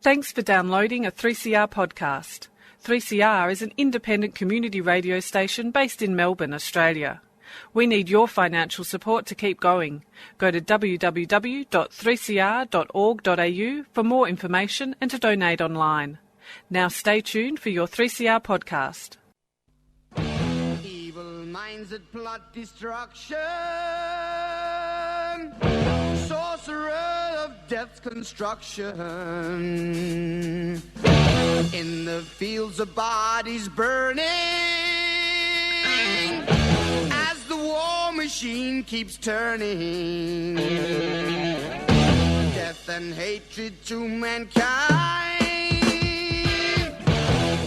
Thanks for downloading a 3CR podcast. 3CR is an independent community radio station based in Melbourne, Australia. We need your financial support to keep going. Go to www.3cr.org.au for more information and to donate online. Now stay tuned for your 3CR podcast. Evil minds that plot destruction, sorcerer of death's construction, in the fields of bodies burning, as the war machine keeps turning, death and hatred to mankind,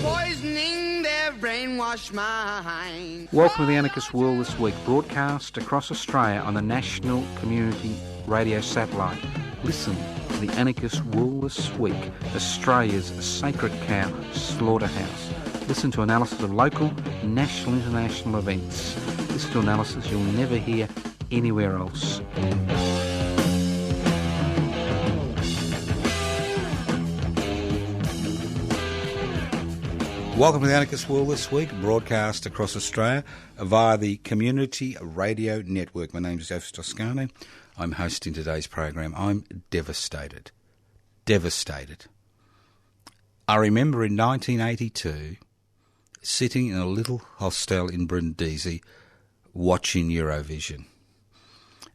poisoning their brainwashed mind. Welcome to the Anarchist World This Week, broadcast across Australia on the National Community Radio Satellite. Listen to the Anarchist World This Week, Australia's sacred cow slaughterhouse. Listen to analysis of local, national, international events. Listen to analysis you'll never hear anywhere else. Welcome to the Anarchist World This Week, broadcast across Australia via the Community Radio Network. My name is Joseph Toscano. I'm hosting today's program. I'm devastated. Devastated. I remember in 1982 sitting in a little hostel in Brindisi watching Eurovision.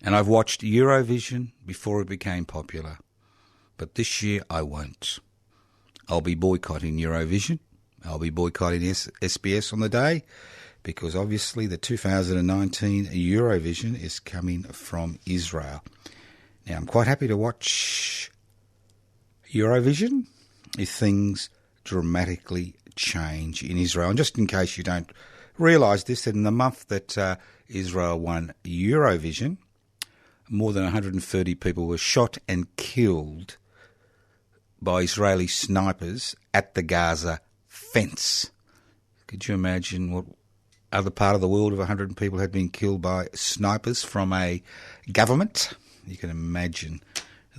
And I've watched Eurovision before it became popular. But this year I won't. I'll be boycotting Eurovision. I'll be boycotting SBS on the day because obviously the 2019 Eurovision is coming from Israel. Now, I'm quite happy to watch Eurovision if things dramatically change in Israel. And just in case you don't realise this, that in the month that Israel won Eurovision, more than 130 people were shot and killed by Israeli snipers at the Gaza fence. Could you imagine what other part of the world of 100 people had been killed by snipers from a government? You can imagine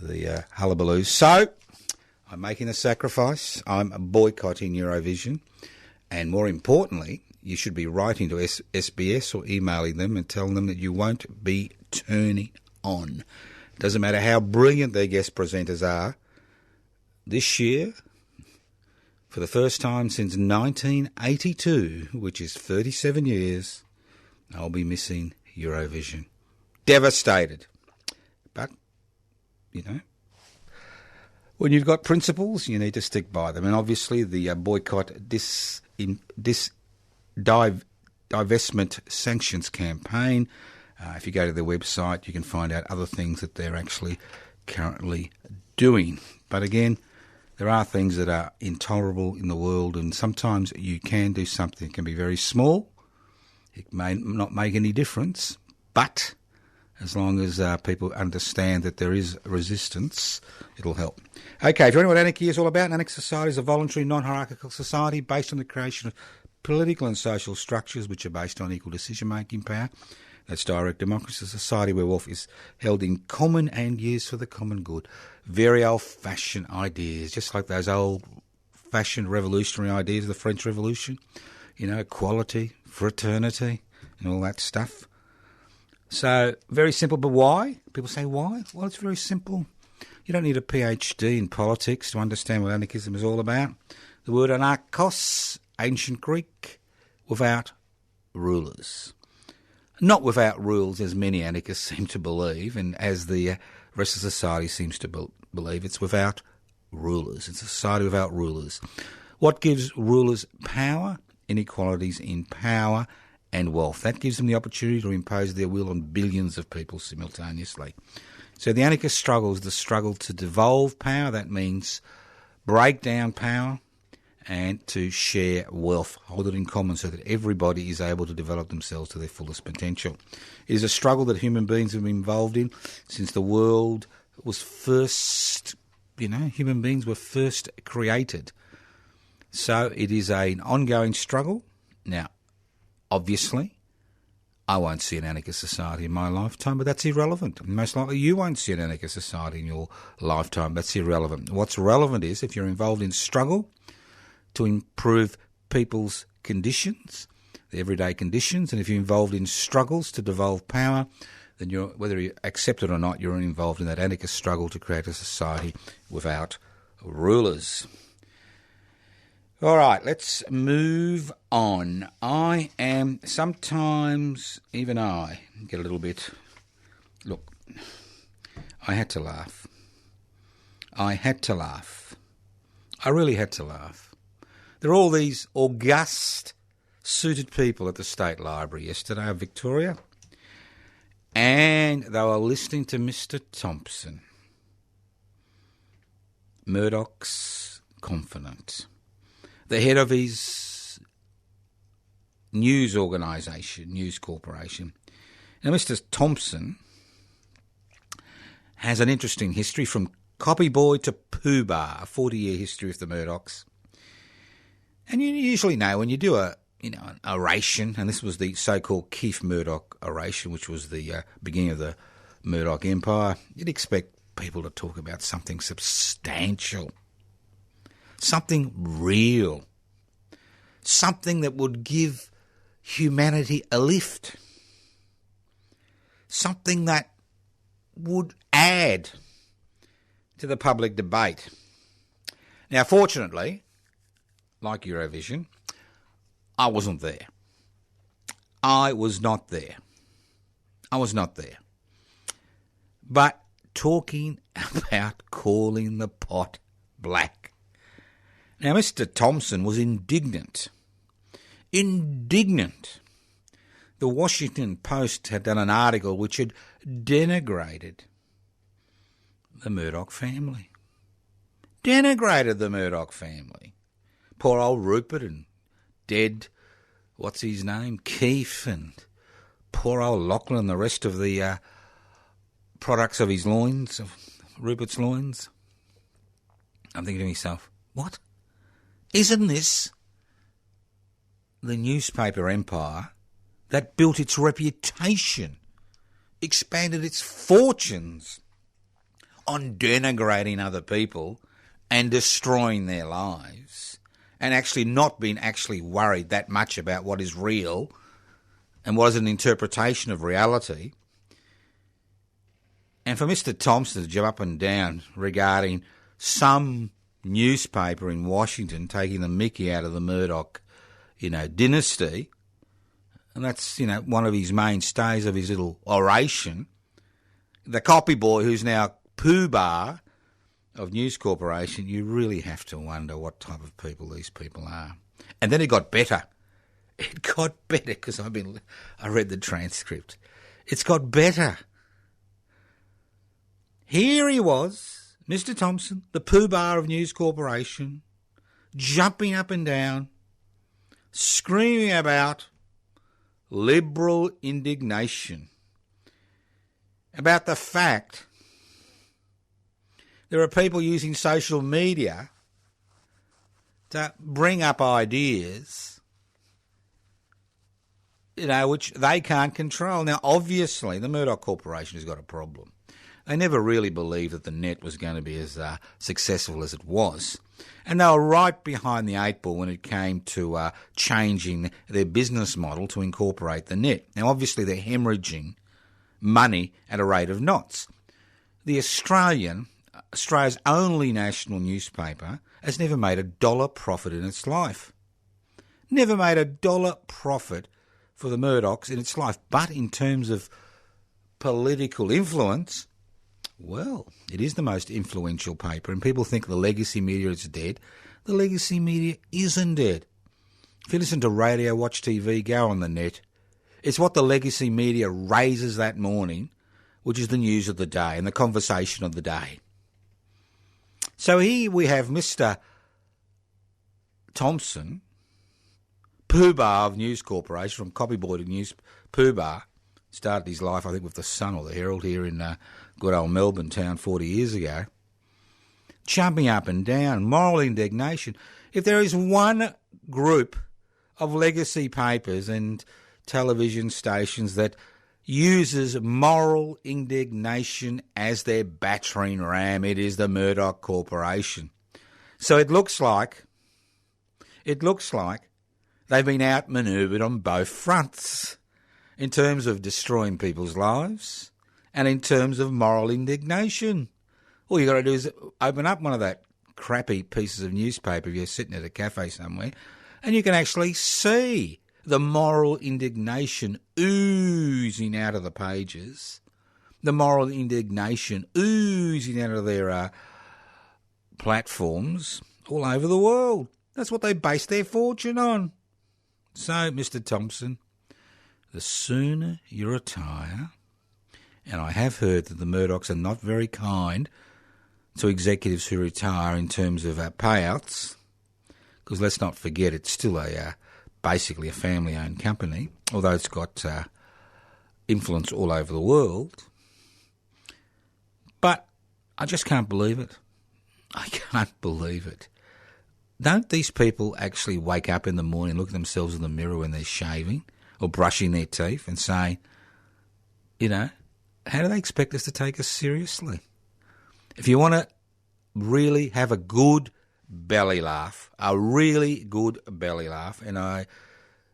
the hullabaloo. So, I'm making a sacrifice. I'm boycotting Eurovision. And more importantly, you should be writing to SBS or emailing them and telling them that you won't be turning on. It doesn't matter how brilliant their guest presenters are. This year, for the first time since 1982, which is 37 years, I'll be missing Eurovision. Devastated. But, you know, when you've got principles, you need to stick by them. And obviously the boycott divestment sanctions campaign, if you go to their website, you can find out other things that they're actually currently doing. But again, there are things that are intolerable in the world, and sometimes you can do something. It can be very small. It may not make any difference, but as long as people understand that there is resistance, it'll help. Okay, if you know what anarchy is all about, an anarchist society is a voluntary, non-hierarchical society based on the creation of political and social structures which are based on equal decision-making power. That's direct democracy, a society where wealth is held in common and used for the common good. Very old-fashioned ideas, just like those old-fashioned revolutionary ideas of the French Revolution. You know, equality, fraternity, and all that stuff. So, very simple, but why? People say, why? Well, it's very simple. You don't need a PhD in politics to understand what anarchism is all about. The word anarchos, ancient Greek, without rulers. Not without rules, as many anarchists seem to believe, and as the rest of society seems to believe. It's without rulers. It's a society without rulers. What gives rulers power? Inequalities in power and wealth. That gives them the opportunity to impose their will on billions of people simultaneously. So the anarchist struggle is the struggle to devolve power. That means break down power and to share wealth, hold it in common so that everybody is able to develop themselves to their fullest potential. It is a struggle that human beings have been involved in since the world was first, human beings were first created. So it is an ongoing struggle. Now, obviously, I won't see an anarchist society in my lifetime, but that's irrelevant. Most likely you won't see an anarchist society in your lifetime. That's irrelevant. What's relevant is if you're involved in struggle to improve people's conditions, the everyday conditions, and if you're involved in struggles to devolve power, then whether you accept it or not, you're involved in that anarchist struggle to create a society without rulers. All right, let's move on. Sometimes even I get a little bit, look, I had to laugh. I really had to laugh. There are all these august, suited people at the State Library yesterday of Victoria, and they were listening to Mr. Thompson, Murdoch's confidant, the head of his news organisation, News Corporation. Now, Mr. Thompson has an interesting history from copy boy to Poobah, a 40-year history of the Murdochs. And you usually know when you do an oration, and this was the so-called Keith Murdoch oration, which was the beginning of the Murdoch Empire, you'd expect people to talk about something substantial, something real, something that would give humanity a lift, something that would add to the public debate. Now, fortunately, like Eurovision, I wasn't there. I was not there. But talking about calling the pot black. Now, Mr. Thompson was indignant. The Washington Post had done an article which had denigrated the Murdoch family. Poor old Rupert and dead, what's his name, Keith, and poor old Lachlan and the rest of the products of his loins, of Rupert's loins. I'm thinking to myself, what? Isn't this the newspaper empire that built its reputation, expanded its fortunes on denigrating other people and destroying their lives, and actually not being actually worried that much about what is real and what is an interpretation of reality? And for Mr. Thompson to jump up and down regarding some newspaper in Washington taking the mickey out of the Murdoch, dynasty, and that's, one of his mainstays of his little oration, the copy boy who's now Poobah of News Corporation, you really have to wonder what type of people these people are. And then it got better. Because I read the transcript. It's got better. Here he was, Mr. Thompson, the Poobah of News Corporation, jumping up and down, screaming about liberal indignation, about the fact there are people using social media to bring up ideas, which they can't control. Now, obviously, the Murdoch Corporation has got a problem. They never really believed that the net was going to be as successful as it was. And they were right behind the eight ball when it came to changing their business model to incorporate the net. Now, obviously, they're hemorrhaging money at a rate of knots. The Australia's only national newspaper, has never made $1 profit in its life. Never made $1 profit for the Murdochs in its life. But in terms of political influence, well, it is the most influential paper, and people think the legacy media is dead. The legacy media isn't dead. If you listen to radio, watch TV, go on the net, it's what the legacy media raises that morning, which is the news of the day and the conversation of the day. So here we have Mr. Thompson, Poobah of News Corporation, from copyboy to News Poobah, started his life, I think, with the Sun or the Herald here in good old Melbourne town 40 years ago, jumping up and down, moral indignation. If there is one group of legacy papers, and television stations that uses moral indignation as their battering ram. It is the Murdoch Corporation. So it looks like they've been outmanoeuvred on both fronts in terms of destroying people's lives and in terms of moral indignation. All you got to do is open up one of that crappy pieces of newspaper if you're sitting at a cafe somewhere, and you can actually see the moral indignation oozing out of the pages, the moral indignation oozing out of their platforms all over the world. That's what they base their fortune on. So, Mr. Thompson, the sooner you retire, and I have heard that the Murdochs are not very kind to executives who retire in terms of payouts, because let's not forget it's still basically a family-owned company, although it's got influence all over the world. But I just can't believe it. I can't believe it. Don't these people actually wake up in the morning, look at themselves in the mirror when they're shaving or brushing their teeth and say, how do they expect us to take us seriously? If you want to really have a good belly laugh, and I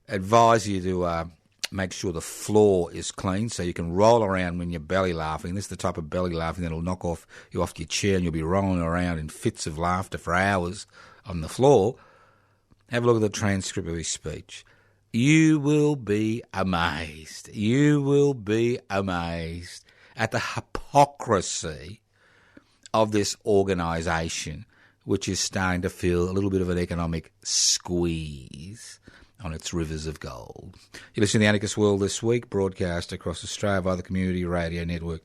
advise you to make sure the floor is clean so you can roll around when you're belly laughing. This is the type of belly laughing that'll knock you off your chair and you'll be rolling around in fits of laughter for hours on the floor. Have a look at the transcript of his speech. You will be amazed. You will be amazed at the hypocrisy of this organisation, which is starting to feel a little bit of an economic squeeze on its rivers of gold. You listen to the Anarchist World This Week, broadcast across Australia via the Community Radio Network.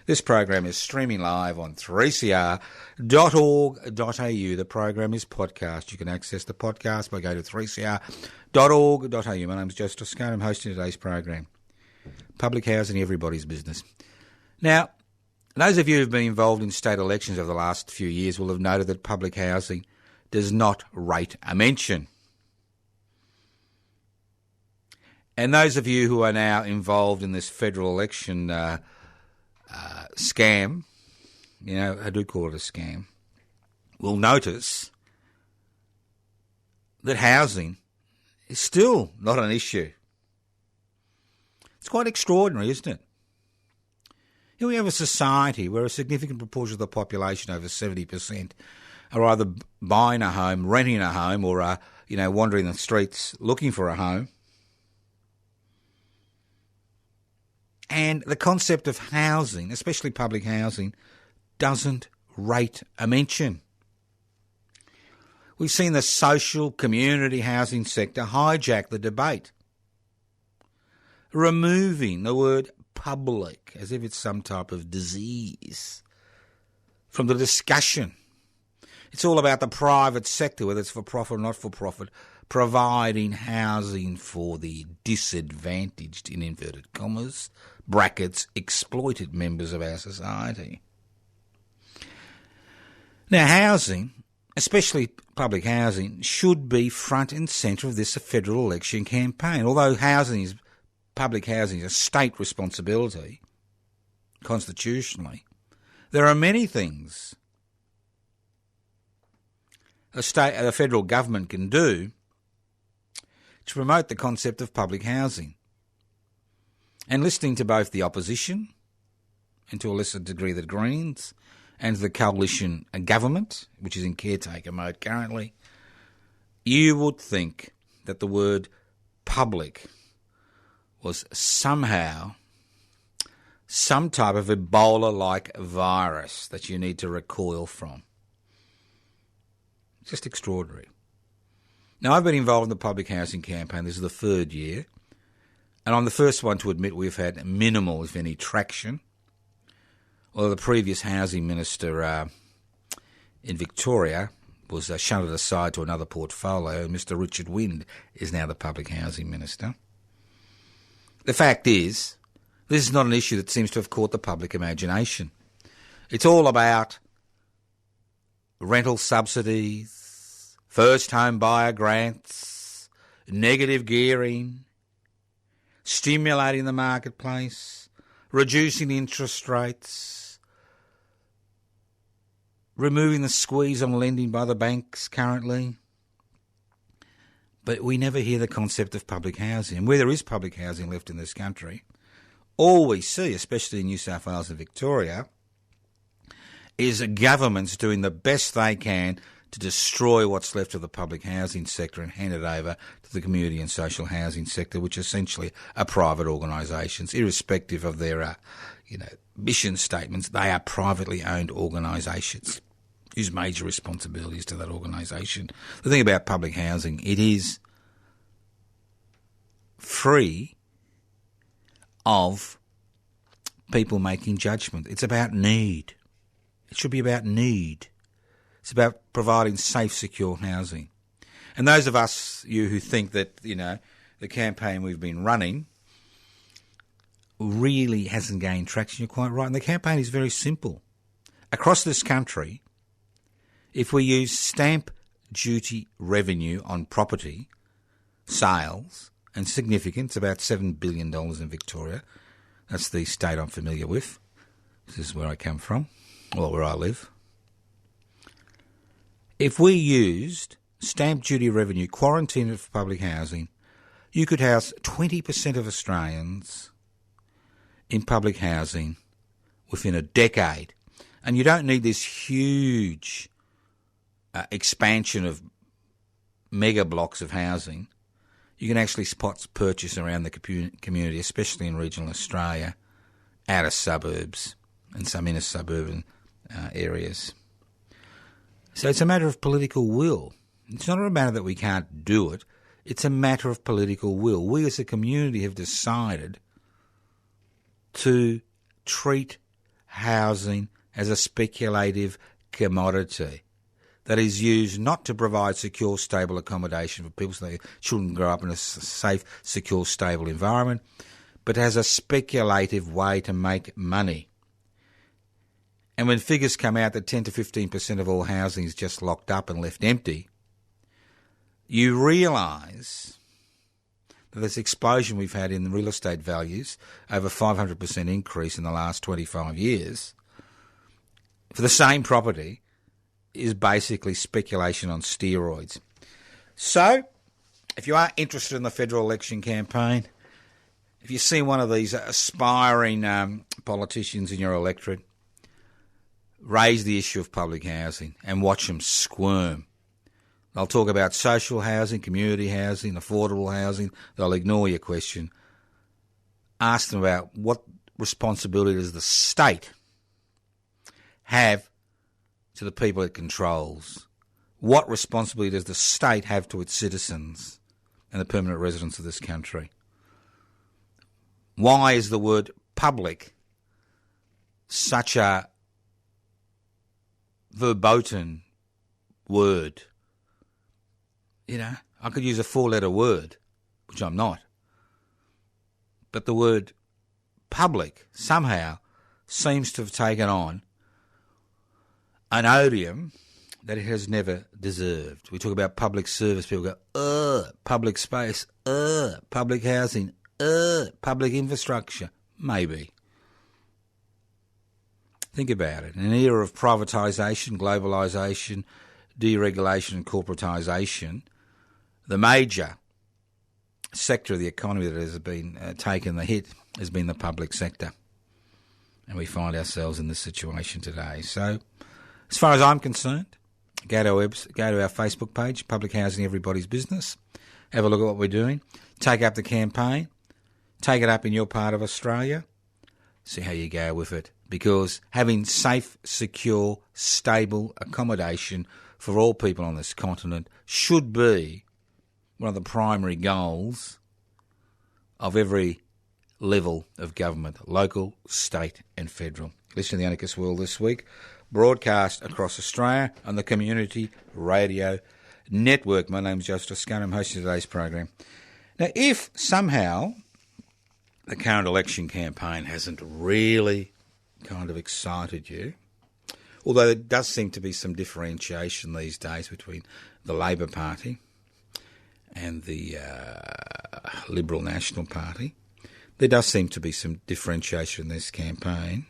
This program is streaming live on 3cr.org.au. The program is podcast. You can access the podcast by going to 3cr.org.au. My name is Joseph Toscano. I'm hosting today's program. Public housing, everybody's business. Now, those of you who have been involved in state elections over the last few years will have noted that public housing does not rate a mention. And those of you who are now involved in this federal election scam, I do call it a scam, will notice that housing is still not an issue. It's quite extraordinary, isn't it? Here we have a society where a significant proportion of the population, over 70%, are either buying a home, renting a home, or wandering the streets looking for a home. And the concept of housing, especially public housing, doesn't rate a mention. We've seen the social community housing sector hijack the debate, removing the word public as if it's some type of disease from the discussion. It's all about the private sector, whether it's for profit or not for profit, providing housing for the disadvantaged, in inverted commas, brackets, exploited members of our society. Now, housing, especially public housing, should be front and centre of this federal election campaign. Although public housing is a state responsibility, constitutionally, there are many things a federal government can do to promote the concept of public housing. And listening to both the opposition, and to a lesser degree the Greens, and the coalition government, which is in caretaker mode currently, you would think that the word public was somehow some type of Ebola-like virus that you need to recoil from. Just extraordinary. Now, I've been involved in the public housing campaign. This is the third year. And I'm the first one to admit we've had minimal, if any, traction. Although the previous housing minister in Victoria was shunted aside to another portfolio. Mr. Richard Wynd is now the public housing minister. The fact is, this is not an issue that seems to have caught the public imagination. It's all about rental subsidies, first home buyer grants, negative gearing, stimulating the marketplace, reducing interest rates, removing the squeeze on lending by the banks currently. But we never hear the concept of public housing. And where there is public housing left in this country, all we see, especially in New South Wales and Victoria, is governments doing the best they can to destroy what's left of the public housing sector and hand it over to the community and social housing sector, which essentially are private organisations, irrespective of their, mission statements. They are privately owned organisations whose major responsibilities to that organisation. The thing about public housing, it is free of people making judgment. It's about need. It should be about need. It's about providing safe, secure housing. And those of us, you who think that, the campaign we've been running really hasn't gained traction, you're quite right. And the campaign is very simple. Across this country, if we use stamp duty revenue on property sales, and significant, it's about $7 billion in Victoria. That's the state I'm familiar with. This is where I come from, or where I live. If we used stamp duty revenue, quarantined it for public housing, you could house 20% of Australians in public housing within a decade. And you don't need this huge expansion of mega blocks of housing. You can actually spot purchase around the community, especially in regional Australia, outer suburbs and some inner suburban areas. So it's a matter of political will. It's not a matter that we can't do it. It's a matter of political will. We as a community have decided to treat housing as a speculative commodity that is used not to provide secure, stable accommodation for people so their children grow up in a safe, secure, stable environment, but as a speculative way to make money. And when figures come out that 10 to 15% of all housing is just locked up and left empty, you realise that this explosion we've had in real estate values, over 500% increase in the last 25 years, for the same property, is basically speculation on steroids. So, if you are interested in the federal election campaign, if you see one of these aspiring politicians in your electorate, raise the issue of public housing and watch them squirm. They'll talk about social housing, community housing, affordable housing. They'll ignore your question. Ask them about what responsibility does the state have to the people it controls. What responsibility does the state have to its citizens and the permanent residents of this country? Why is the word public such a verboten word? I could use a 4-letter word, which I'm not. But the word public somehow seems to have taken on an odium that it has never deserved. We talk about public service, people go, public space, public housing, public infrastructure. Maybe. Think about it. In an era of privatisation, globalisation, deregulation and corporatisation, the major sector of the economy that has been taken the hit has been the public sector. And we find ourselves in this situation today. So, as far as I'm concerned, go to our Facebook page, Public Housing Everybody's Business. Have a look at what we're doing. Take up the campaign. Take it up in your part of Australia. See how you go with it. Because having safe, secure, stable accommodation for all people on this continent should be one of the primary goals of every level of government, local, state and federal. Listen to the Anarchist World this week, broadcast across Australia on the Community Radio Network. My name is Joseph Toscano. I'm hosting today's program. Now, if somehow the current election campaign hasn't really kind of excited you, although there does seem to be some differentiation these days between the Labor Party and the Liberal National Party, there does seem to be some differentiation in this campaign.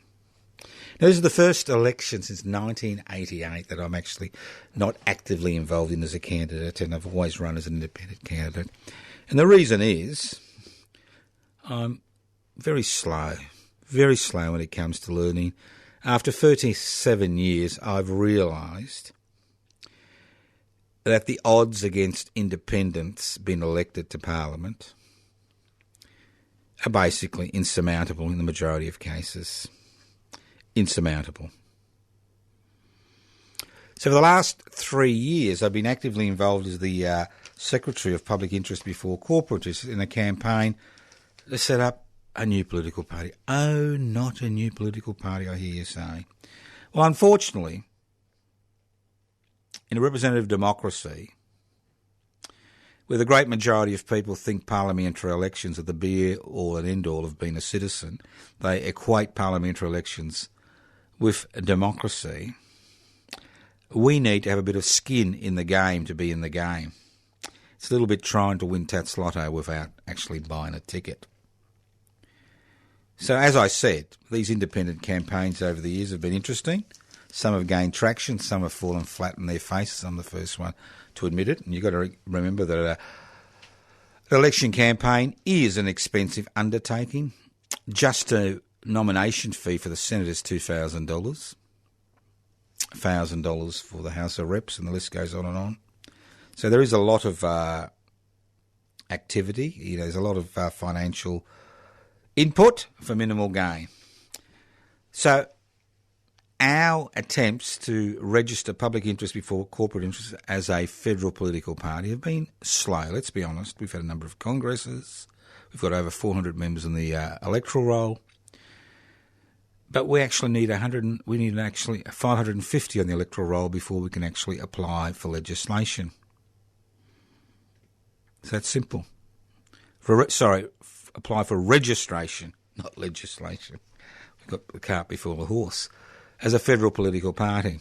Now, this is the first election since 1988 that I'm actually not actively involved in as a candidate, and I've always run as an independent candidate. And the reason is I'm very slow when it comes to learning. After 37 years, I've realised that the odds against independents being elected to Parliament are basically insurmountable in the majority of cases. Insurmountable. So for the last 3 years, I've been actively involved as the Secretary of Public Interest before Corporate Interest in a campaign to set up a new political party. Oh, not a new political party, I hear you say. Well, unfortunately, in a representative democracy, where the great majority of people think parliamentary elections are the be-all and end-all of being a citizen, they equate parliamentary elections with democracy, we need to have a bit of skin in the game to be in the game. It's a little bit trying to win Tats Lotto without actually buying a ticket. So as I said, these independent campaigns over the years have been interesting. Some have gained traction, some have fallen flat in their faces. I'm the first one to admit it. And you've got to remember that an election campaign is an expensive undertaking. Just a nomination fee for the Senate is $2,000, $1,000 for the House of Reps, and the list goes on and on. So there is a lot of activity. There's a lot of financial input for minimal gain. So our attempts to register public interest before corporate interest as a federal political party have been slow, let's be honest. We've had a number of congresses. We've got over 400 members in the electoral roll. But we actually need 550 on the electoral roll before we can actually apply for legislation. It's that simple. Apply for registration, not legislation. We've got the cart before the horse. As a federal political party.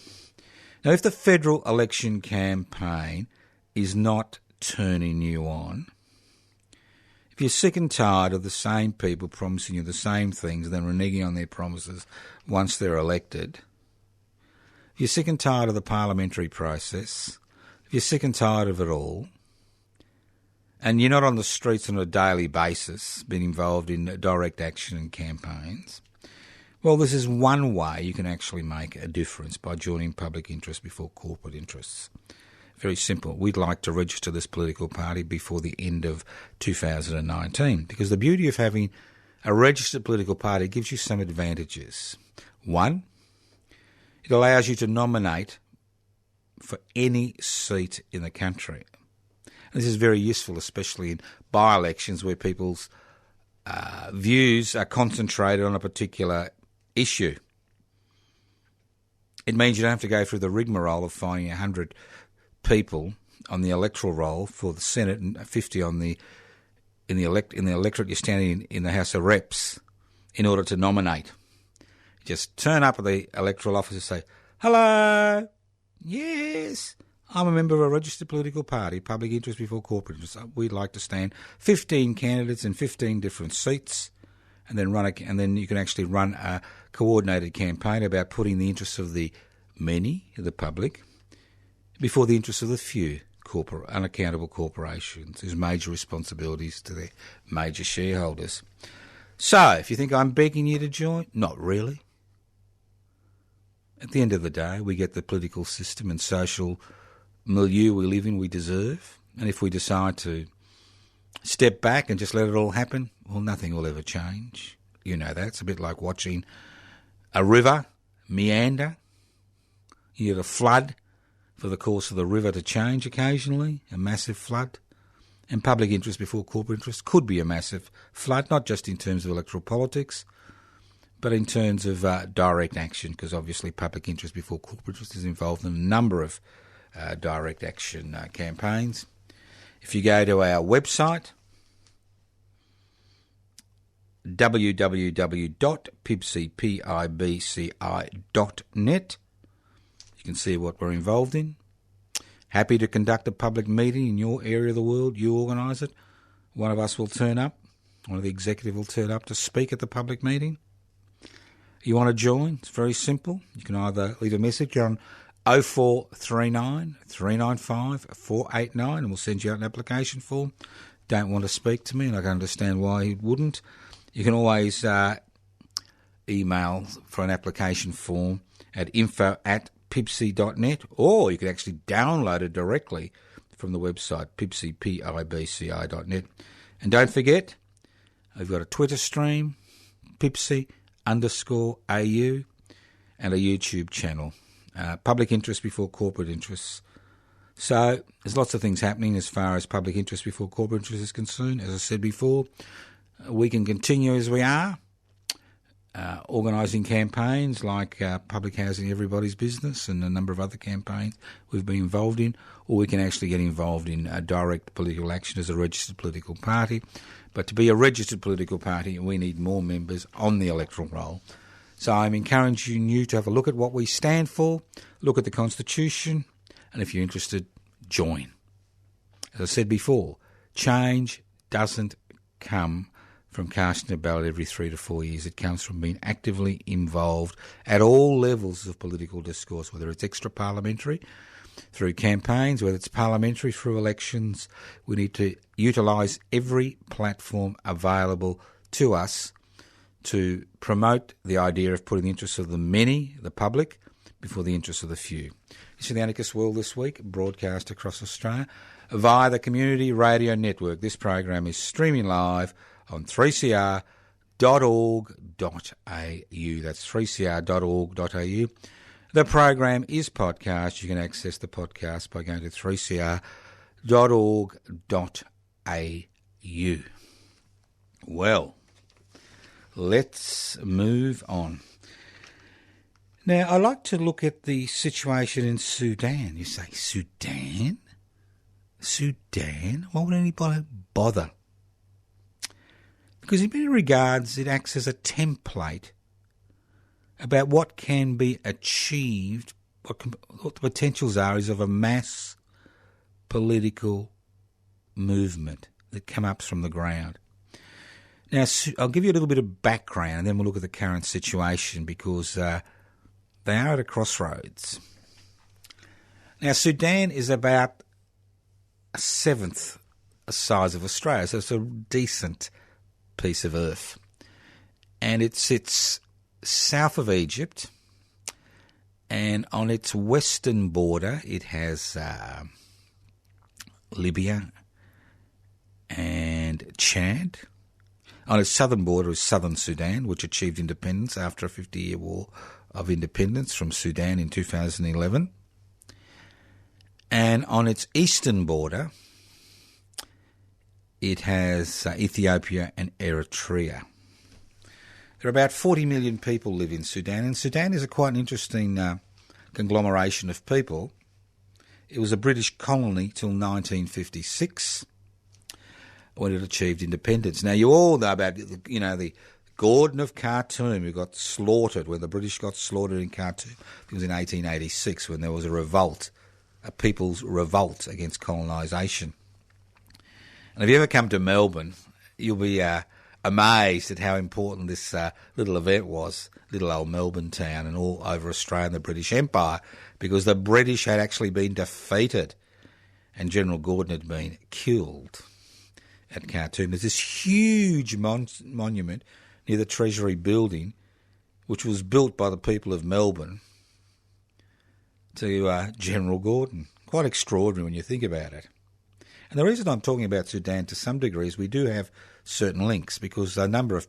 Now, if the federal election campaign is not turning you on, if you're sick and tired of the same people promising you the same things and then reneging on their promises once they're elected, if you're sick and tired of the parliamentary process, if you're sick and tired of it all, and you're not on the streets on a daily basis being involved in direct action and campaigns, well, this is one way you can actually make a difference by joining public interest before corporate interests. Very simple. We'd like to register this political party before the end of 2019 because the beauty of having a registered political party gives you some advantages. One, it allows you to nominate for any seat in the country. And this is very useful, especially in by-elections where people's views are concentrated on a particular issue. It means you don't have to go through the rigmarole of finding 100 people on the electoral roll for the Senate and 50 in the electorate you're standing in the House of Reps in order to nominate. You just turn up at the electoral office and say, "Hello, yes, I'm a member of a registered political party, public interest before corporate interest. We'd like to stand 15 candidates in 15 different seats." And then you can actually run a coordinated campaign about putting the interests of the many, the public, before the interests of the few unaccountable corporations whose major responsibilities to their major shareholders. So, if you think I'm begging you to join, not really. At the end of the day, we get the political system and social milieu we live in we deserve. And if we decide to step back and just let it all happen, well, nothing will ever change. You know that. It's a bit like watching a river meander. You get a flood for the course of the river to change occasionally, a massive flood. And public interest before corporate interest could be a massive flood, not just in terms of electoral politics, but in terms of direct action, because obviously public interest before corporate interest is involved in a number of direct action campaigns. If you go to our website, www.pibci.net, you can see what we're involved in. Happy to conduct a public meeting in your area of the world. You organise it. One of us will turn up. One of the executive will turn up to speak at the public meeting. You want to join? It's very simple. You can either leave a message on 0439 395 489 and we'll send you out an application form. Don't want to speak to me, and I can understand why you wouldn't. You can always email for an application form at info@pibci.net, or you can actually download it directly from the website pibci.net. And don't forget, I've got a Twitter stream, Pibci_AU, and a YouTube channel. Public interest before corporate interests. So there's lots of things happening as far as public interest before corporate interest is concerned. As I said before, we can continue as we are, organising campaigns like Public Housing Everybody's Business and a number of other campaigns we've been involved in, or we can actually get involved in direct political action as a registered political party. But to be a registered political party, we need more members on the electoral roll. So I'm encouraging you to have a look at what we stand for, look at the Constitution, and if you're interested, join. As I said before, change doesn't come from casting a ballot every 3 to 4 years. It comes from being actively involved at all levels of political discourse, whether it's extra-parliamentary, through campaigns, whether it's parliamentary, through elections. We need to utilise every platform available to us to promote the idea of putting the interests of the many, the public, before the interests of the few. This is the Anarchist World This Week, broadcast across Australia via the Community Radio Network. This program is streaming live on 3cr.org.au. That's 3cr.org.au. The program is podcast. You can access the podcast by going to 3cr.org.au. Well, let's move on. Now, I like to look at the situation in Sudan. You say, Sudan? Sudan? Why would anybody bother? Because in many regards, it acts as a template about what can be achieved, what the potentials are is of a mass political movement that comes up from the ground. Now, I'll give you a little bit of background and then we'll look at the current situation because they are at a crossroads. Now, Sudan is about a seventh the size of Australia, so it's a decent piece of earth. And it sits south of Egypt, and on its western border it has Libya and Chad. On its southern border is southern Sudan, which achieved independence after a 50-year war of independence from Sudan in 2011. And on its eastern border, it has Ethiopia and Eritrea. There are about 40 million people live in Sudan, and Sudan is a quite interesting conglomeration of people. It was a British colony till 1956, when it achieved independence. Now, you all know about, the Gordon of Khartoum, who got slaughtered when the British got slaughtered in Khartoum. It was in 1886 when there was a revolt, a people's revolt against colonisation. And if you ever come to Melbourne, you'll be amazed at how important this little event was, little old Melbourne town, and all over Australia and the British Empire, because the British had actually been defeated and General Gordon had been killed at Khartoum. There's this huge monument near the Treasury building, which was built by the people of Melbourne to General Gordon. Quite extraordinary when you think about it. And the reason I'm talking about Sudan to some degree is we do have certain links, because a number of,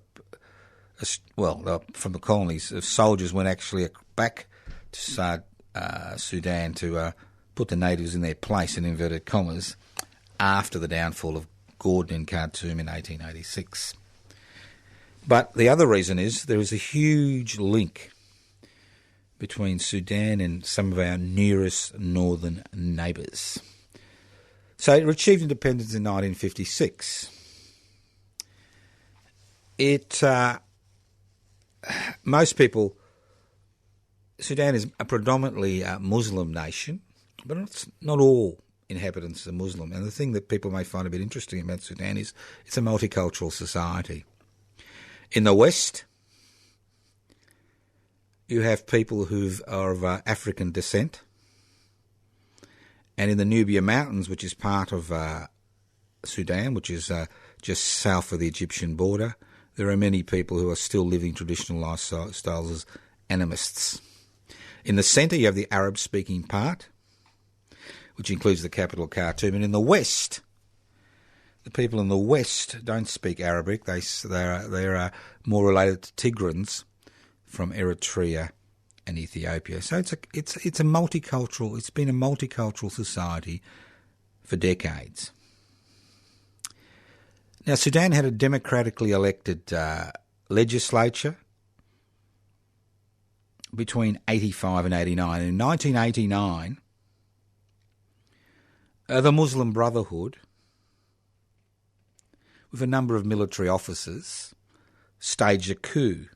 from the colonies, of soldiers went actually back to Sudan to put the natives in their place, in inverted commas, after the downfall of Gordon in Khartoum in 1886. But the other reason is there is a huge link between Sudan and some of our nearest northern neighbours. So it achieved independence in 1956. Most people, Sudan is a predominantly Muslim nation, but it's not all inhabitants are Muslim. And the thing that people may find a bit interesting about Sudan is it's a multicultural society. In the West, you have people who are of African descent. And in the Nubia Mountains, which is part of Sudan, which is just south of the Egyptian border, there are many people who are still living traditional lifestyles as animists. In the centre, you have the Arab-speaking part, which includes the capital Khartoum. And in the West, the people in the West don't speak Arabic. They're more related to Tigrans from Eritrea and Ethiopia. So it's a multicultural. It's been a multicultural society for decades. Now, Sudan had a democratically elected legislature between 85 and 89. In 1989, the Muslim Brotherhood, with a number of military officers, staged a coup.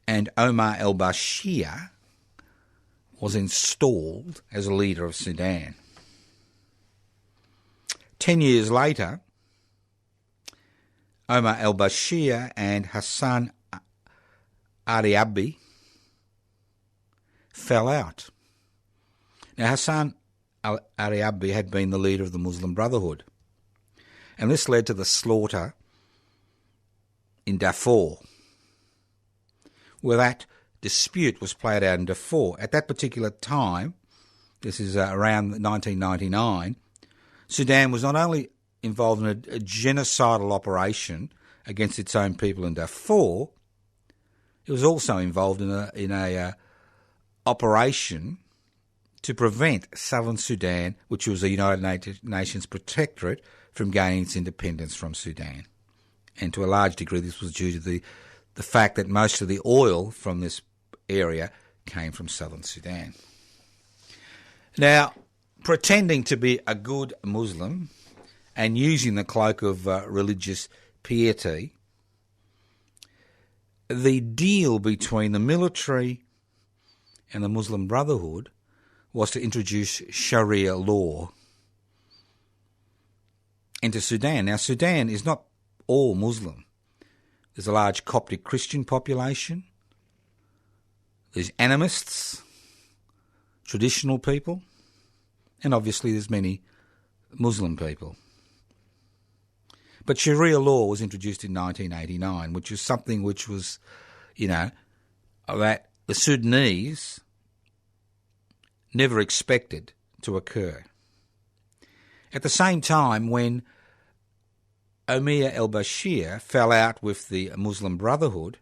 And Omar al-Bashir was installed as leader of Sudan. 10 years later, Omar al-Bashir and Hassan Ariabi fell out. Now, Hassan Ariabi had been the leader of the Muslim Brotherhood, and this led to the slaughter in Darfur, where that dispute was played out in Darfur. At that particular time, this is around 1999, Sudan was not only involved in a genocidal operation against its own people in Darfur, it was also involved in a operation to prevent southern Sudan, which was a United Nations protectorate, from gaining its independence from Sudan. And to a large degree, this was due to the fact that most of the oil from this area came from southern Sudan. Now, pretending to be a good Muslim and using the cloak of religious piety, the deal between the military and the Muslim Brotherhood was to introduce Sharia law into Sudan. Now, Sudan is not all Muslim. There's a large Coptic Christian population. There's animists, traditional people, and obviously there's many Muslim people. But Sharia law was introduced in 1989, which is something which was, that the Sudanese never expected to occur. At the same time, when Omar al-Bashir fell out with the Muslim Brotherhood,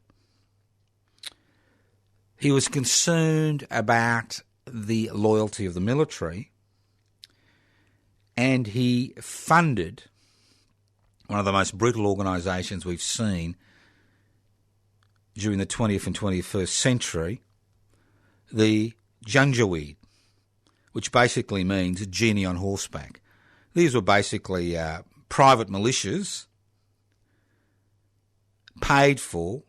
he was concerned about the loyalty of the military, and he funded one of the most brutal organisations we've seen during the 20th and 21st century, the Janjaweed, which basically means a genie on horseback. These were basically private militias paid for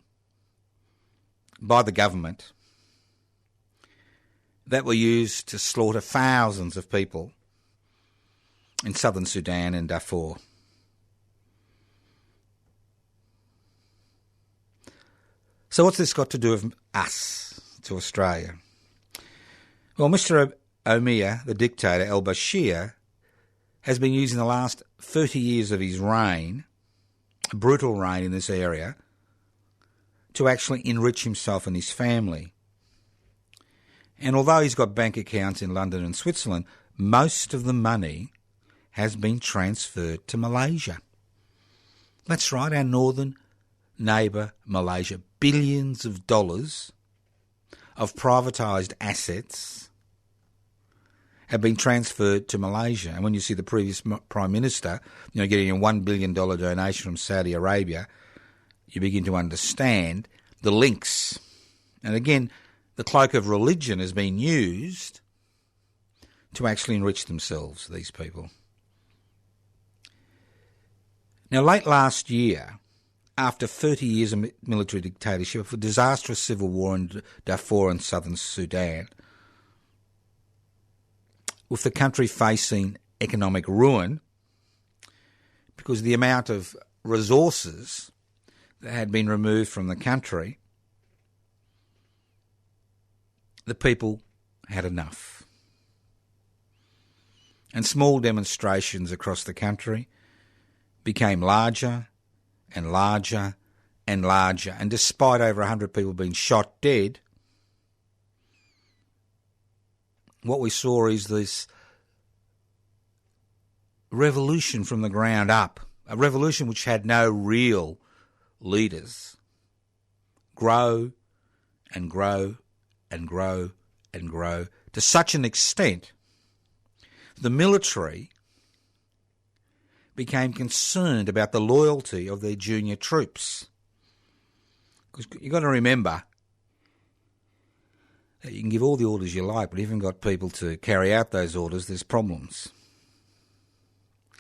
by the government that were used to slaughter thousands of people in southern Sudan and Darfur. So what's this got to do with us, to Australia? Well, Mr. Omar, the dictator, al-Bashir, has been using the last 30 years of his reign, a brutal reign in this area, to actually enrich himself and his family. And although he's got bank accounts in London and Switzerland, most of the money has been transferred to Malaysia. That's right, our northern neighbour Malaysia. Billions of dollars of privatised assets have been transferred to Malaysia. And when you see the previous Prime Minister, getting a $1 billion donation from Saudi Arabia, you begin to understand the links. And again, the cloak of religion has been used to actually enrich themselves, these people. Now, late last year, after 30 years of military dictatorship, a disastrous civil war in Darfur and southern Sudan, with the country facing economic ruin because of the amount of resources that had been removed from the country, the people had enough. And small demonstrations across the country became larger and larger and larger. And despite over 100 people being shot dead, what we saw is this revolution from the ground up, a revolution which had no real leaders, grow and grow and grow and grow to such an extent the military became concerned about the loyalty of their junior troops. Because you've got to remember that you can give all the orders you like, but if you haven't got people to carry out those orders, there's problems.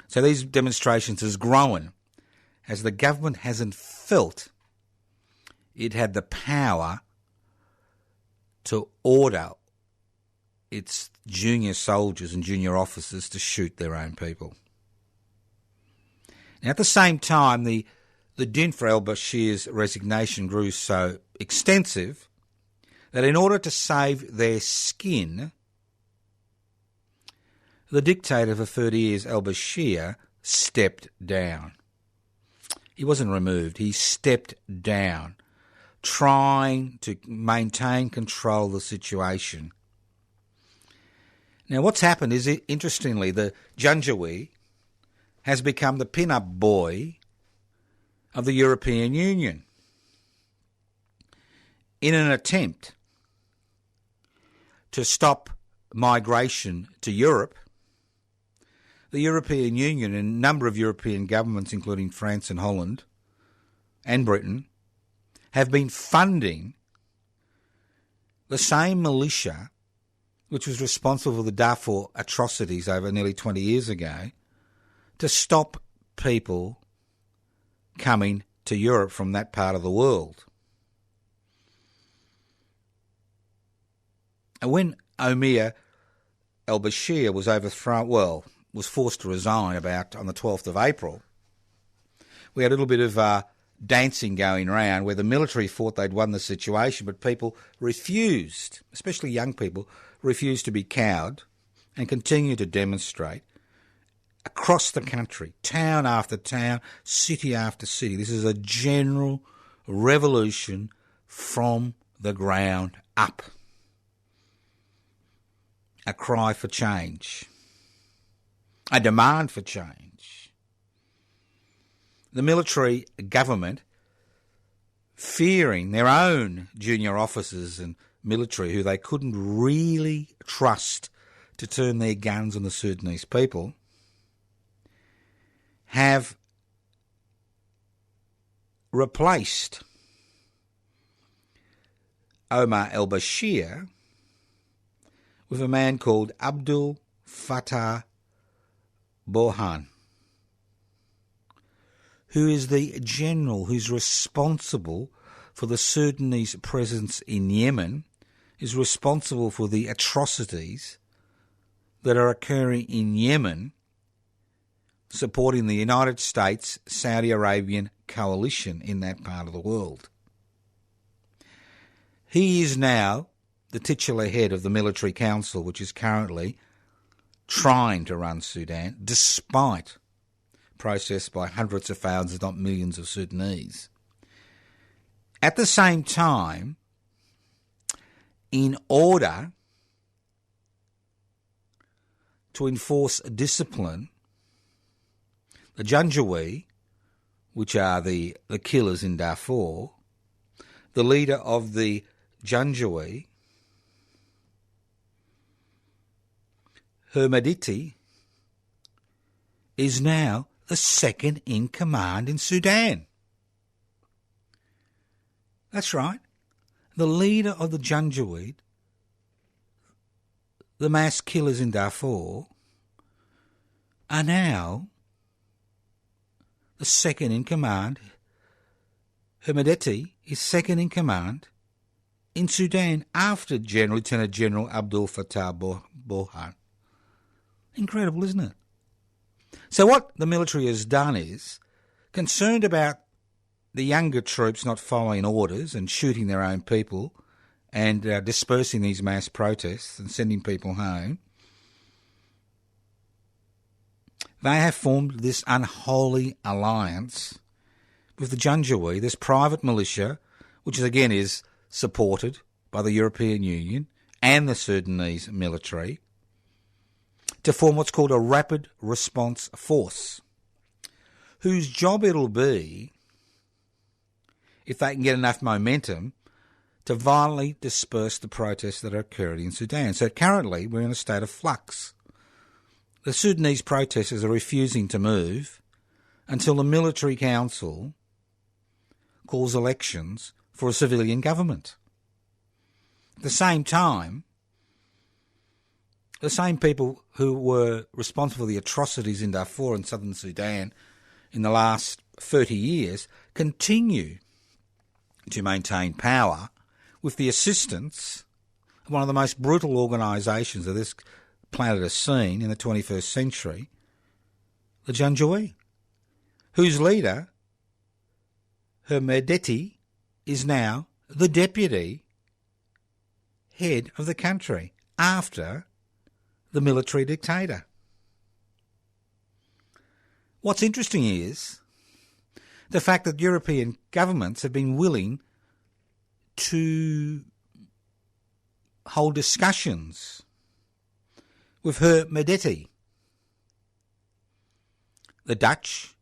So these demonstrations has grown as the government hasn't felt it had the power to order its junior soldiers and junior officers to shoot their own people. Now, at the same time, the din for al-Bashir's resignation grew so extensive that in order to save their skin, the dictator for 30 years, al-Bashir, stepped down. He wasn't removed, he stepped down, trying to maintain control of the situation. Now, what's happened is, interestingly, the Janjaweed has become the pin-up boy of the European Union. In an attempt to stop migration to Europe, the European Union and a number of European governments, including France and Holland and Britain, have been funding the same militia which was responsible for the Darfur atrocities over nearly 20 years ago, to stop people coming to Europe from that part of the world. And when Omar al-Bashir was overthrown, was forced to resign on the 12th of April, we had a little bit of dancing going around where the military thought they'd won the situation, but people refused, especially young people, refused to be cowed and continue to demonstrate across the country, town after town, city after city. This is a general revolution from the ground up. A cry for change. A demand for change. The military government, fearing their own junior officers and military who they couldn't really trust to turn their guns on the Sudanese people, have replaced Omar al-Bashir with a man called Abdel Fattah Burhan, who is the general who's responsible for the Sudanese presence in Yemen, is responsible for the atrocities that are occurring in Yemen, supporting the United States, Saudi Arabian coalition in that part of the world. He is now the titular head of the military council, which is currently trying to run Sudan, despite protests by hundreds of thousands, if not millions of Sudanese. At the same time, in order to enforce discipline, the Janjaweed, which are the killers in Darfur, the leader of the Janjaweed, Hermediti, is now the second in command in Sudan. That's right. The leader of the Janjaweed, the mass killers in Darfur, are now the second in command. Hermediti is second in command in Sudan after Lieutenant General Abdel Fattah Burhan. Incredible, isn't it? So what the military has done is, concerned about the younger troops not following orders and shooting their own people and dispersing these mass protests and sending people home, they have formed this unholy alliance with the Janjaweed, this private militia, which again is supported by the European Union and the Sudanese military, to form what's called a rapid response force, whose job it'll be, if they can get enough momentum, to violently disperse the protests that are occurring in Sudan. So currently we're in a state of flux. The Sudanese protesters are refusing to move until the military council calls elections for a civilian government. At the same time, the same people who were responsible for the atrocities in Darfur and southern Sudan in the last 30 years continue to maintain power with the assistance of one of the most brutal organisations that this planet has seen in the 21st century, the Janjaweed, whose leader, Her Medeti, is now the deputy head of the country after the military dictator. What's interesting is the fact that European governments have been willing to hold discussions with Her Medeti. The Dutch,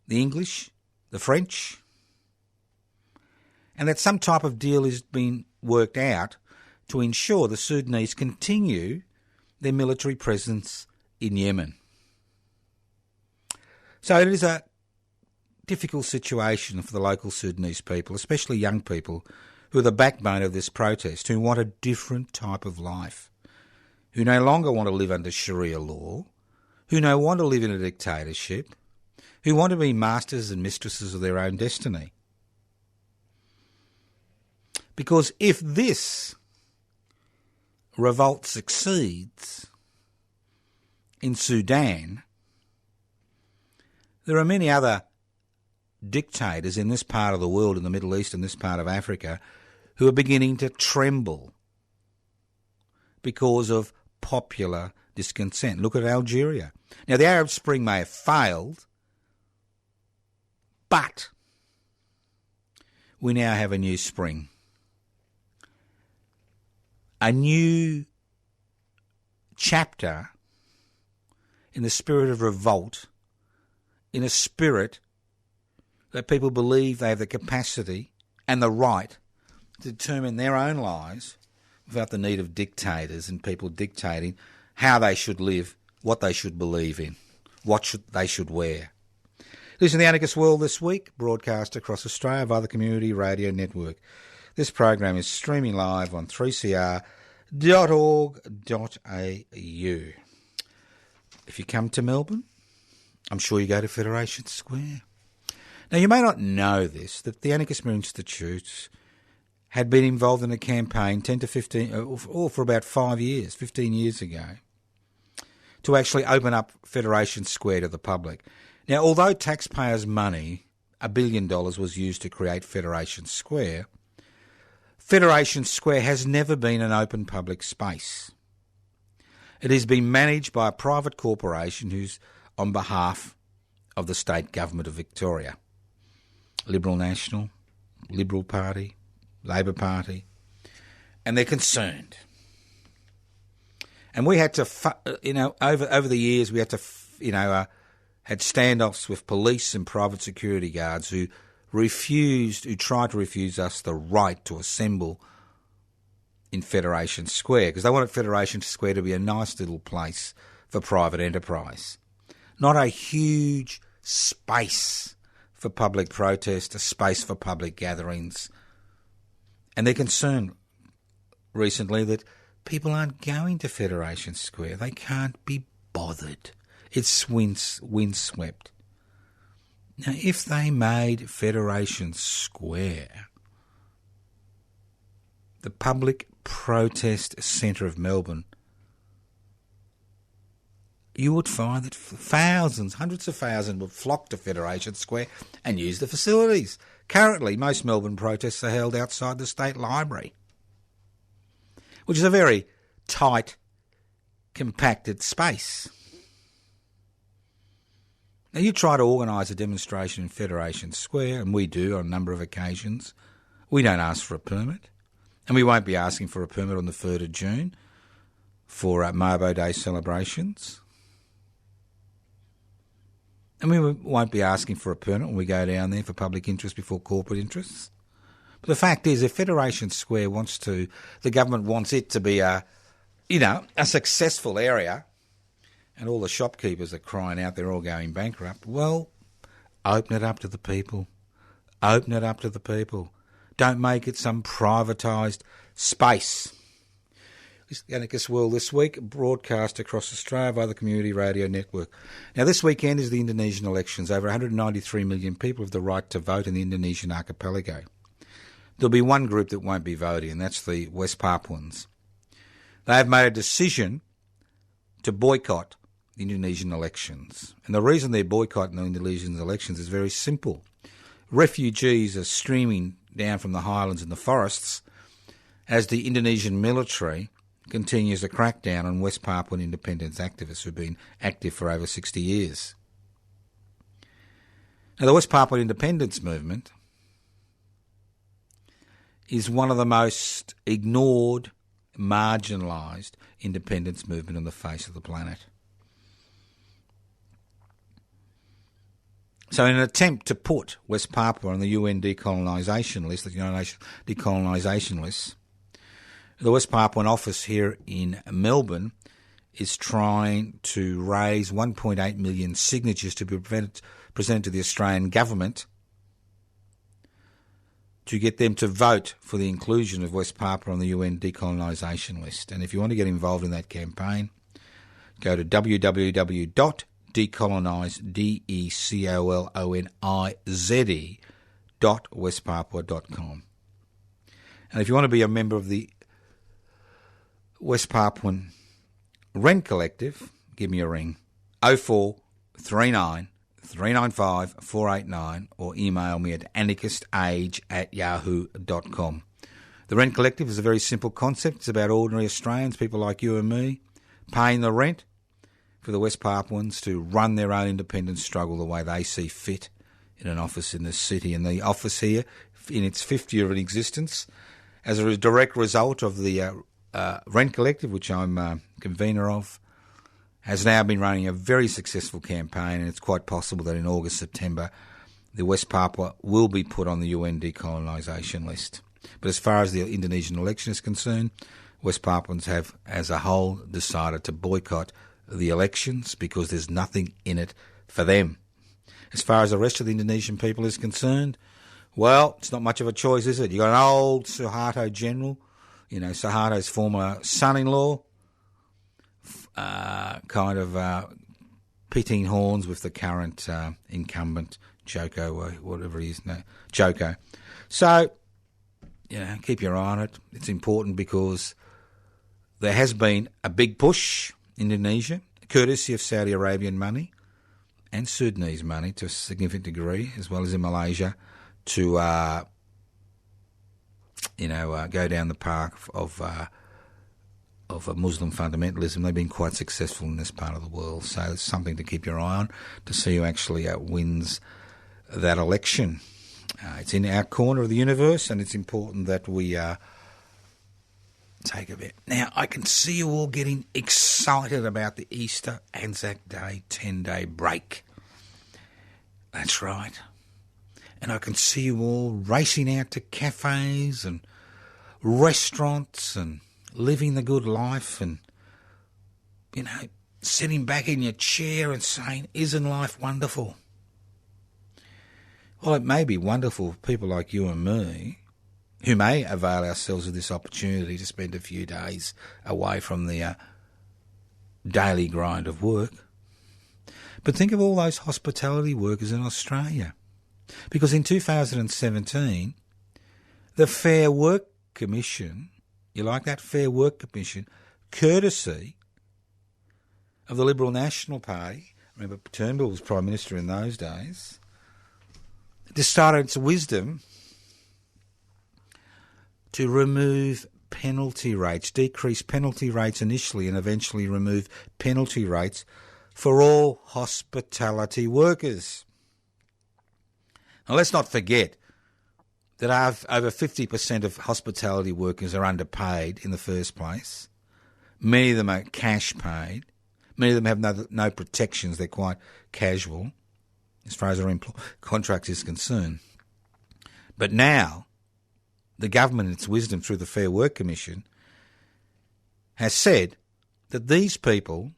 the English, the French, and that some type of deal is being worked out to ensure the Sudanese continue their military presence in Yemen. So it is a difficult situation for the local Sudanese people, especially young people who are the backbone of this protest, who want a different type of life, who no longer want to live under Sharia law, who no want to live in a dictatorship, who want to be masters and mistresses of their own destiny. Because if this revolt succeeds in Sudan, there are many other dictators in this part of the world, in the Middle East and this part of Africa, who are beginning to tremble because of popular discontent. Look at Algeria. Now, the Arab Spring may have failed, but we now have a new spring. A new chapter in the spirit of revolt, in a spirit that people believe they have the capacity and the right to determine their own lives without the need of dictators and people dictating how they should live, what they should believe in, they should wear. Listen to The Anarchist World this week, broadcast across Australia via the Community Radio Network. This program is streaming live on 3cr.org.au. If you come to Melbourne, I'm sure you go to Federation Square. Now, you may not know this, that the Anarchist Institute had been involved in a campaign 10 to 15, or for about 5 years, 15 years ago, to actually open up Federation Square to the public. Now, although taxpayers' money, $1 billion, was used to create Federation Square has never been an open public space. It has been managed by a private corporation who's on behalf of the state government of Victoria. Liberal National, Liberal Party, Labor Party, and they're concerned. And we had to, over the years, we had to, had standoffs with police and private security guards who tried to refuse us the right to assemble in Federation Square, because they wanted Federation Square to be a nice little place for private enterprise, not a huge space for public protest, a space for public gatherings. And they're concerned recently that people aren't going to Federation Square. They can't be bothered. It's windswept. Now, if they made Federation Square the public protest centre of Melbourne, you would find that thousands, hundreds of thousands would flock to Federation Square and use the facilities. Currently, most Melbourne protests are held outside the State Library, which is a very tight, compacted space. Now, you try to organise a demonstration in Federation Square, and we do on a number of occasions. We don't ask for a permit, and we won't be asking for a permit on the 3rd of June for Mabo Day celebrations. And we won't be asking for a permit when we go down there for public interest before corporate interests. But the fact is, if Federation Square the government wants it to be a successful area, and all the shopkeepers are crying out they're all going bankrupt, well, open it up to the people. Open it up to the people. Don't make it some privatised space. This is Anarchist World This Week, broadcast across Australia via the Community Radio Network. Now, this weekend is the Indonesian elections. Over 193 million people have the right to vote in the Indonesian archipelago. There'll be one group that won't be voting, and that's the West Papuans. They have made a decision to boycott the Indonesian elections. And the reason they're boycotting the Indonesian elections is very simple. Refugees are streaming down from the highlands and the forests as the Indonesian military continues to crack down on West Papuan independence activists who've been active for over 60 years. Now, the West Papuan independence movement is one of the most ignored, marginalised independence movement on the face of the planet. So in an attempt to put West Papua on the UN decolonisation list, the United Nations decolonisation list, the West Papuan office here in Melbourne is trying to raise 1.8 million signatures to be presented to the Australian government to get them to vote for the inclusion of West Papua on the UN decolonisation list. And if you want to get involved in that campaign, go to www.decolonize.westpapua.com. And if you want to be a member of the West Papuan Rent Collective, give me a ring, 0439 395 489, or email me at anarchistage@yahoo.com. The Rent Collective is a very simple concept. It's about ordinary Australians, people like you and me, paying the rent for the West Papuans to run their own independence struggle the way they see fit in an office in the city. And the office here, in its 5th year of existence, as a direct result of the Rent Collective, which I'm convener of, has now been running a very successful campaign, and it's quite possible that in August, September, the West Papua will be put on the UN decolonisation list. But as far as the Indonesian election is concerned, West Papuans have, as a whole, decided to boycott the elections because there's nothing in it for them. As far as the rest of the Indonesian people is concerned, well, it's not much of a choice, is it? You've got an old Suharto general, Suharto's former son-in-law, pitting horns with the current incumbent, Joko, whatever he is now, Joko. So, keep your eye on it. It's important because there has been a big push in Indonesia, courtesy of Saudi Arabian money and Sudanese money to a significant degree, as well as in Malaysia, to go down the path of Muslim fundamentalism. They've been quite successful in this part of the world, so it's something to keep your eye on to see who actually wins that election. It's in our corner of the universe, and it's important that we take a bit. Now, I can see you all getting excited about the Easter Anzac Day 10-day break. That's right. And I can see you all racing out to cafes and restaurants and living the good life and, sitting back in your chair and saying, isn't life wonderful? Well, it may be wonderful for people like you and me, who may avail ourselves of this opportunity to spend a few days away from the daily grind of work. But think of all those hospitality workers in Australia. Because in 2017, the Fair Work Commission, you like that Fair Work Commission, courtesy of the Liberal National Party, remember Turnbull was Prime Minister in those days, decided its wisdom to remove penalty rates, decrease penalty rates initially and eventually remove penalty rates for all hospitality workers. Now let's not forget that over 50% of hospitality workers are underpaid in the first place. Many of them are cash paid. Many of them have no protections. They're quite casual as far as their contract is concerned. But now, the government, in its wisdom through the Fair Work Commission, has said that these people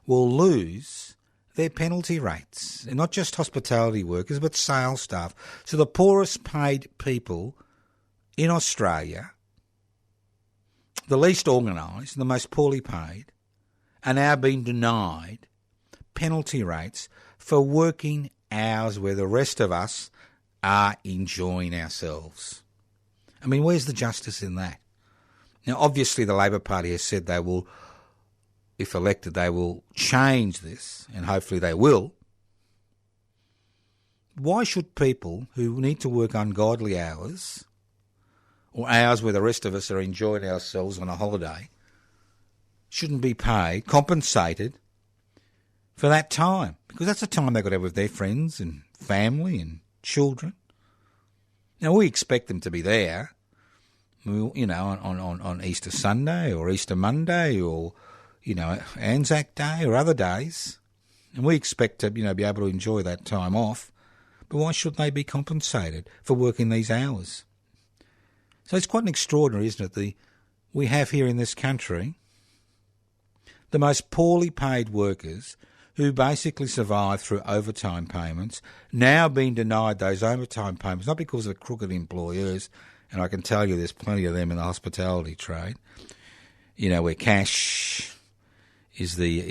will lose their penalty rates. And not just hospitality workers, but sales staff. So the poorest paid people in Australia, the least organised, the most poorly paid, are now being denied penalty rates for working hours where the rest of us are enjoying ourselves. I mean, where's the justice in that? Now, obviously the Labor Party has said they will, if elected, they will change this, and hopefully they will. Why should people who need to work ungodly hours, or hours where the rest of us are enjoying ourselves on a holiday, shouldn't be paid, compensated for that time? Because that's the time they've got to have with their friends and family and children. Now, we expect them to be there, you know, on Easter Sunday or Easter Monday or, you know, Anzac Day or other days. And we expect to, you know, be able to enjoy that time off. But why should they be compensated for working these hours? So it's quite extraordinary, isn't it? We have here in this country the most poorly paid workers who basically survive through overtime payments, now being denied those overtime payments, not because of crooked employers, and I can tell you there's plenty of them in the hospitality trade, you know, where cash is the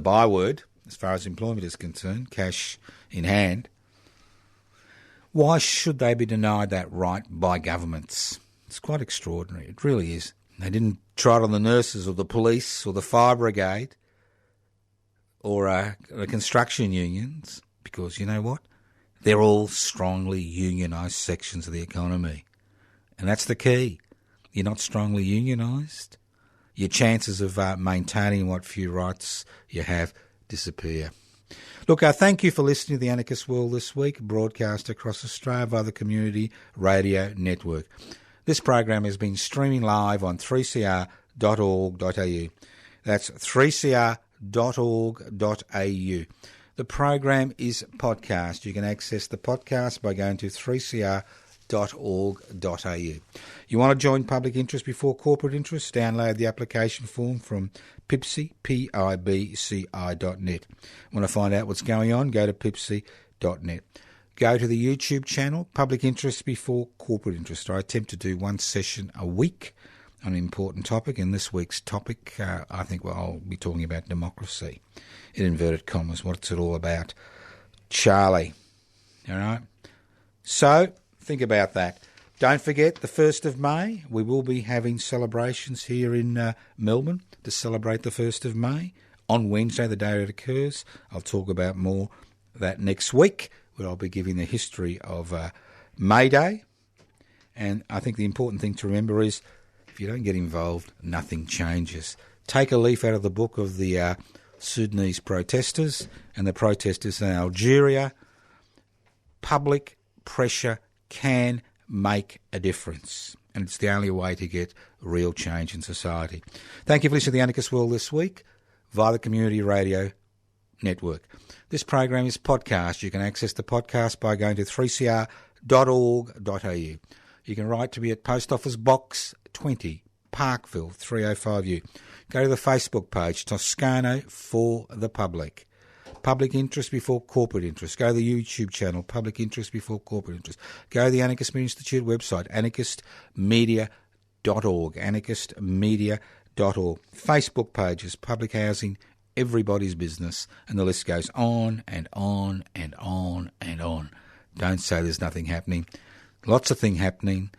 byword as far as employment is concerned, cash in hand. Why should they be denied that right by governments? It's quite extraordinary. It really is. They didn't try it on the nurses or the police or the fire brigade or the construction unions, because you know what? They're all strongly unionised sections of the economy. And that's the key. You're not strongly unionised, your chances of maintaining what few rights you have disappear. Look, thank you for listening to The Anarchist World this week, broadcast across Australia via the Community Radio Network. This program has been streaming live on 3cr.org.au. That's 3cr.org.au. The program is podcast. You can access the podcast by going to 3cr.org.au. You want to join Public Interest Before Corporate Interest? Download the application form from Pibci, pibci.net. Want to find out what's going on? Go to pibci.net. Go to the YouTube channel, Public Interest Before Corporate Interest. I attempt to do one session a week on an important topic. And this week's topic, I think I'll be talking about democracy, in inverted commas. What's it all about? Charlie. All right? So, think about that. Don't forget, the 1st of May, we will be having celebrations here in Melbourne to celebrate the 1st of May. On Wednesday, the day it occurs. I'll talk about more of that next week, where I'll be giving the history of May Day. And I think the important thing to remember is, if you don't get involved, nothing changes. Take a leaf out of the book of the Sudanese protesters and the protesters in Algeria. Public pressure can make a difference, and it's the only way to get real change in society. Thank you for listening to The Anarchist World this week via the Community Radio Network. This program is podcast. You can access the podcast by going to 3cr.org.au. You can write to me at Post Office Box 20, Parkville 305U. Go to the Facebook page, Toscano for the Public. Public Interest Before Corporate Interest. Go to the YouTube channel, Public Interest Before Corporate Interest. Go to the Anarchist Media Institute website, anarchistmedia.org, anarchistmedia.org. Facebook pages, Public Housing, Everybody's Business, and the list goes on and on and on and on. Don't say there's nothing happening. Lots of things happening.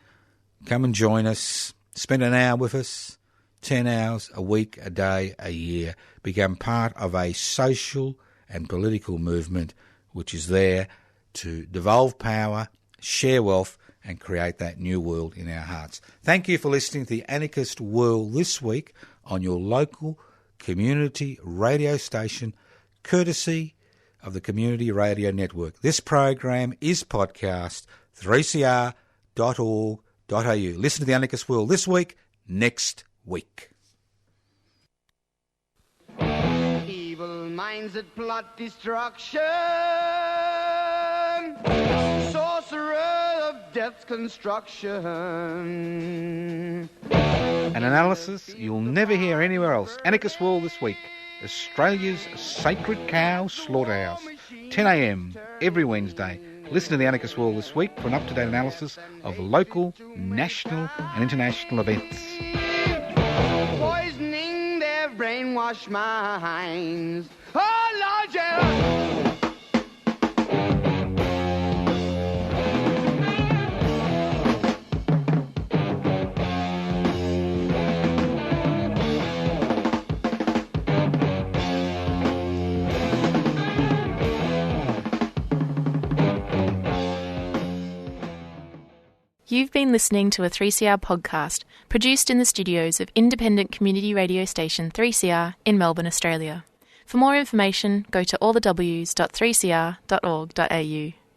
Come and join us. Spend an hour with us. 10 hours a week, a day, a year. Become part of a social and political movement which is there to devolve power, share wealth, and create that new world in our hearts. Thank you for listening to the Anarchist World this week on your local community radio station, courtesy of the Community Radio Network. This program is podcast 3cr.org.au. Listen to the Anarchist World this week, next week. Evil minds that plot destruction, sorcerer of death's construction. An analysis you'll never hear anywhere else. Anarchist World this week. Australia's sacred cow slaughterhouse. 10 a.m. every Wednesday. Listen to the Anarchist World this week for an up-to-date analysis of local, national and international events. Poisoning their brainwashed minds. Oh, Lord, yeah. You've been listening to a 3CR podcast produced in the studios of independent community radio station 3CR in Melbourne, Australia. For more information, go to allthews.3cr.org.au.